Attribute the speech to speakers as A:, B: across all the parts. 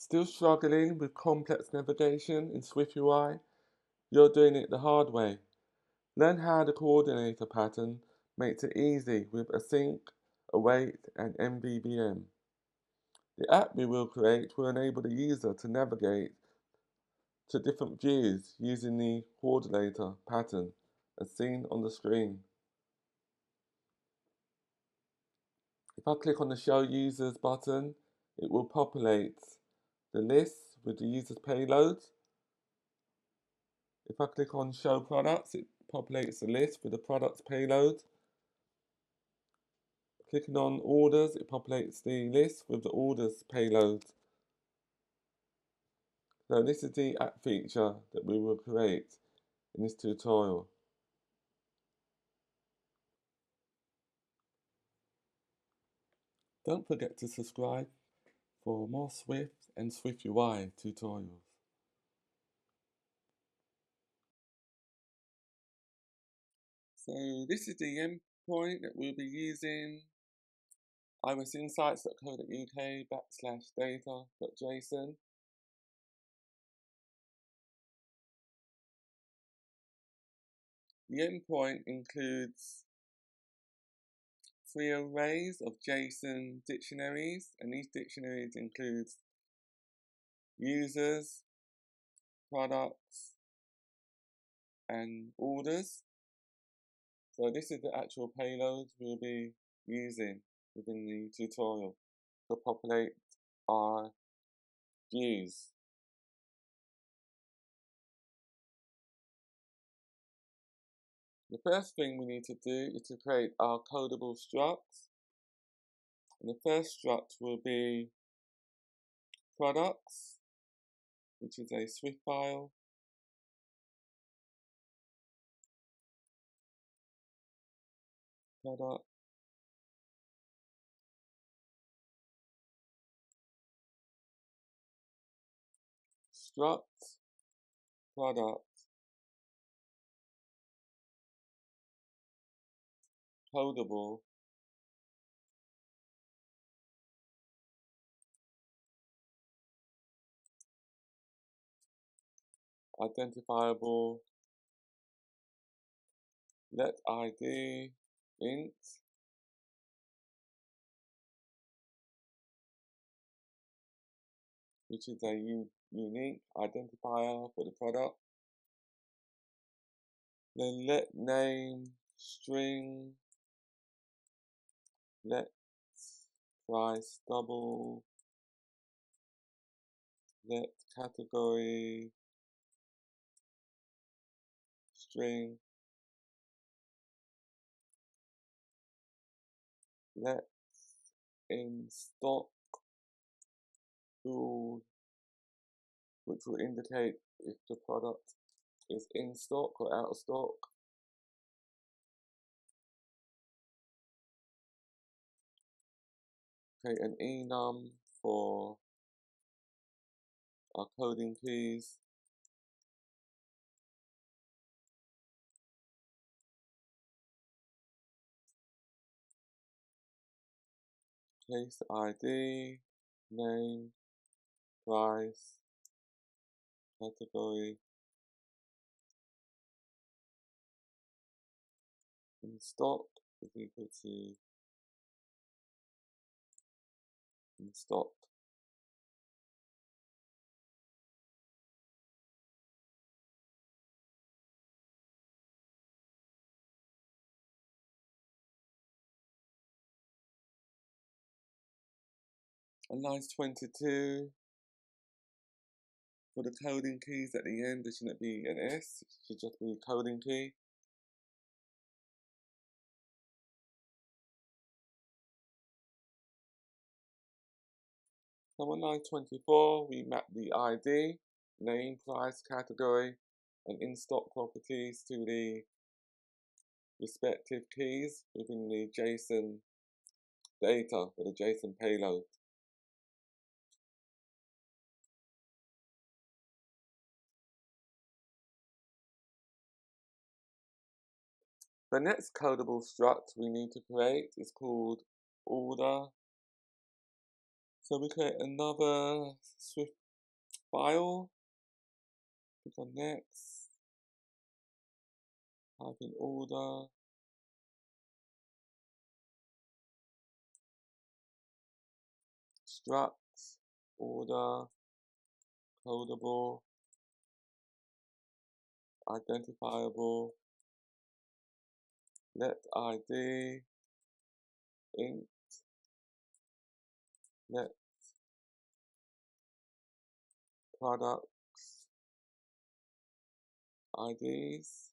A: Still struggling with complex navigation in SwiftUI? You're doing it the hard way. Learn how the coordinator pattern makes it easy with Async, Await, and MVVM. The app we will create will enable the user to navigate to different views using the coordinator pattern as seen on the screen. If I click on the Show Users button, it will populate the list with the user's payload. If I click on Show Products, it populates the list with the product's payload. Clicking on Orders, it populates the list with the orders payload. So this is the app feature that we will create in this tutorial. Don't forget to subscribe for more Swift and SwiftUI tutorials. So this is the endpoint that we'll be using. irisinsights.co.uk/data.json. The endpoint includes 3 arrays of JSON dictionaries, and these dictionaries include users, products, and orders. So this is the actual payload we'll be using within the tutorial to populate our views. The first thing we need to do is to create our codable structs. And the first struct will be products, which is a Swift file. Product. Struct. Product. Codable. Identifiable. Let ID int. Which is a unique identifier for the product. Then let name string. Let price double. Let category string. Let in stock tool, which will indicate if the product is in stock or out of stock. Create an enum for our coding keys. Case ID, name, price, category, in stock is equal to in stock. On lines 22, for the coding keys at the end, there shouldn't be an S, it should just be a coding key. So on line 24, we map the ID, name, price, category, and in-stock properties to the respective keys within the JSON data or the JSON payload. The next codable struct we need to create is called order So we create another Swift file, click on next, type in order, struct, order, codable, identifiable, let ID, int, let products, IDs,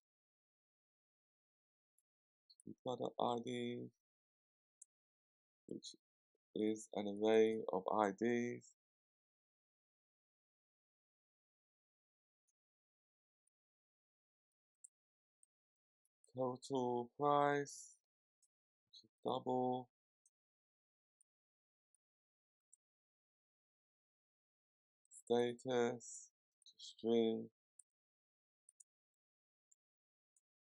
A: product ID, which is an array of IDs, total price, which is double, status, string,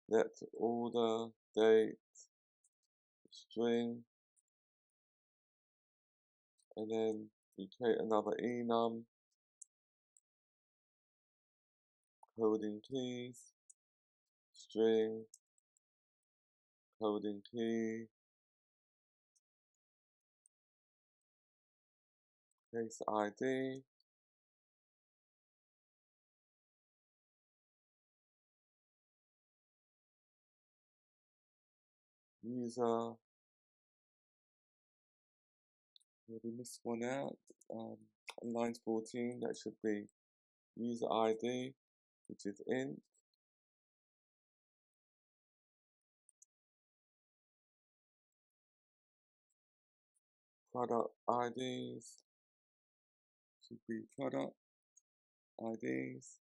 A: let order, date, string, and then we create another enum, coding keys, string, coding key, case ID, user, we missed one out, on line 14, that should be user ID, which is int, product IDs, should be product IDs,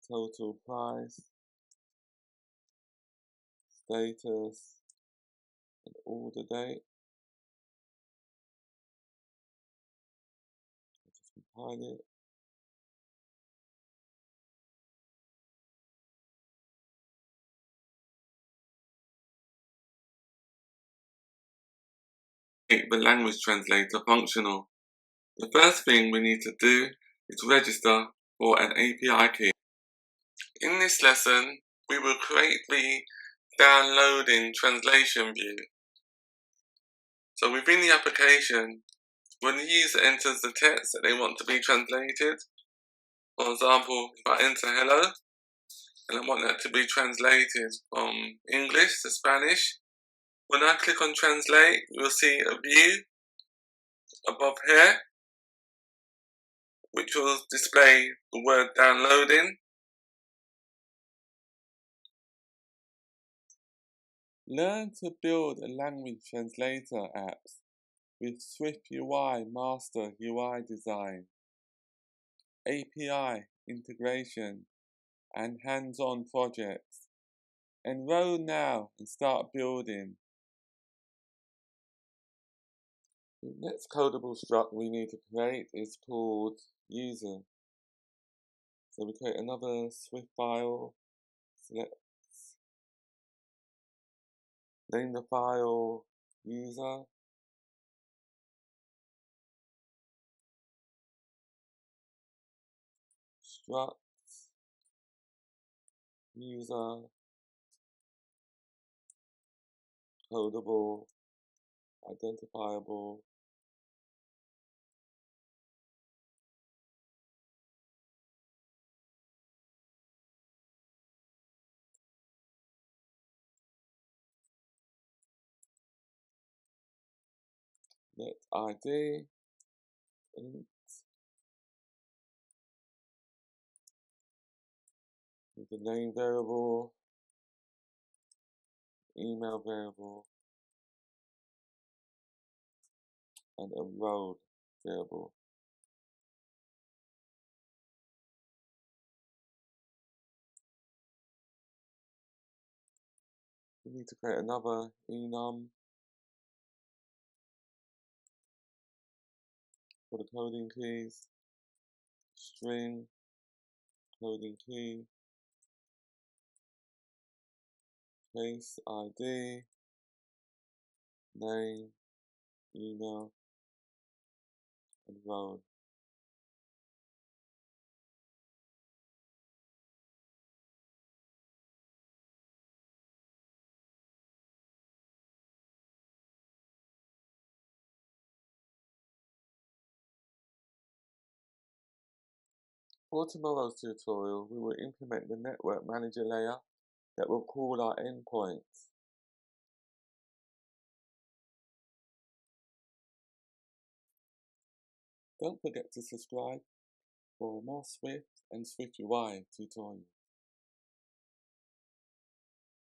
A: total price, status, and order date. Just compile it. Make the language translator functional. The first thing we need to do is register for an API key. In this lesson, we will create the downloading translation view. So within the application, when the user enters the text that they want to be translated, for example, if I enter hello, and I want that to be translated from English to Spanish, when I click on translate, you'll see a view above here, which will display the word downloading. Learn to build a language translator apps with SwiftUI Master UI Design, API integration, and hands-on projects. Enroll now and start building. The next codable struct we need to create is called user. So we create another Swift file, select, name the file user, struct, user, codable, identifiable, let ID, int, with the name variable, email variable, and a row variable. We need to create another enum for the coding keys, string, coding key, case ID, name, email, and role. For tomorrow's tutorial, we will implement the network manager layer that will call our endpoints. Don't forget to subscribe for more Swift and SwiftUI tutorials.